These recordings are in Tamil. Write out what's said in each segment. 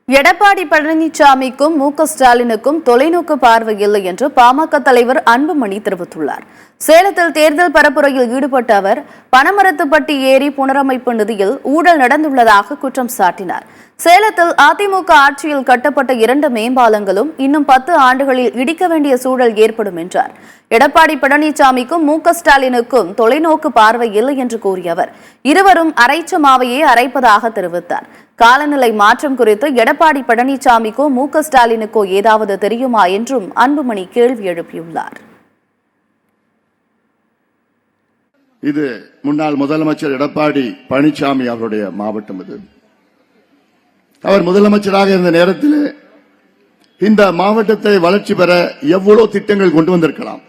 எடப்பாடி பழனிசாமிக்கும் ஸ்டாலினுக்கும் தொலைநோக்கு பார்வை இல்லை என்று பாமக தலைவர் அன்புமணி தெரிவித்துள்ளார். சேலத்தில் தேர்தல் பரப்புரையில் ஈடுபட்ட அவர் பனமரத்துப்பட்டி ஏரி புனரமைப்பு நிதியில் ஊழல் நடந்துள்ளதாக குற்றம் சாட்டினார். சேலத்தில் அதிமுக ஆட்சியில் கட்டப்பட்ட 2 மேம்பாலங்களும் இன்னும் 10 ஆண்டுகளில் இடிக்க வேண்டிய சூழல் ஏற்படும் என்றார். எடப்பாடி பழனிசாமிக்கும் ஸ்டாலினுக்கும் தொலைநோக்கு பார்வை இல்லை என்று கூறிய அவர் இருவரும் அரைச்ச மாவையே அரைப்பதாக தெரிவித்தார். காலநிலை மாற்றம் குறித்து எடப்பாடி பழனிசாமிக்கோ ஸ்டாலினுக்கோ ஏதாவது தெரியுமா என்றும் அன்புமணி கேள்வி எழுப்பியுள்ளார். இது முன்னாள் முதலமைச்சர் எடப்பாடி பழனிசாமி அவருடைய மாவட்டம். இது அவர் முதலமைச்சராக இருந்த நேரத்தில் இந்த மாவட்டத்தை வளர்ச்சி பெற எவ்வளவு திட்டங்கள் கொண்டு வந்திருக்கலாம்.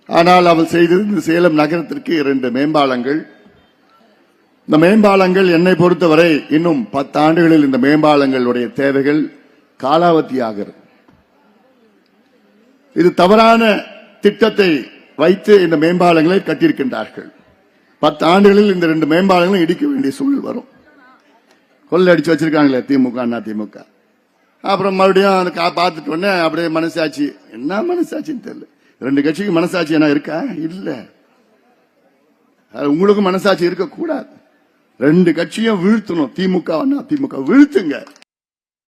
ஆனால் அவர் செய்தது சேலம் நகரத்திற்கு 2 மேம்பாலங்கள். இந்த மேம்பாலங்கள் என்னை பொறுத்தவரை இன்னும் 10 ஆண்டுகளில் இந்த மேம்பாலங்களுடைய தேவைகள் காலாவதியாகிறது. இது தவறான திட்டத்தை வைத்து இந்த மேம்பாலங்களை கட்டியிருக்கின்றார்கள். 10 ஆண்டுகளில் இந்த 2 மேம்பாலங்களும் இடிக்க வேண்டிய சூழல் வரும். கொள்ளை அடிச்சு வச்சிருக்காங்களே திமுக அதிமுக. அப்புறம் மறுபடியும் பார்த்துட்டு உடனே அப்படியே மனசாட்சி, என்ன மனசாட்சின்னு தெரியல. 2 கட்சிக்கு மனசாட்சி என்ன இருக்கா? இல்ல. உங்களுக்கும் மனசாட்சி இருக்கக்கூடாது. 2 கட்சியும் வீழ்த்தணும். திமுக அதிமுக வீழ்த்துங்க.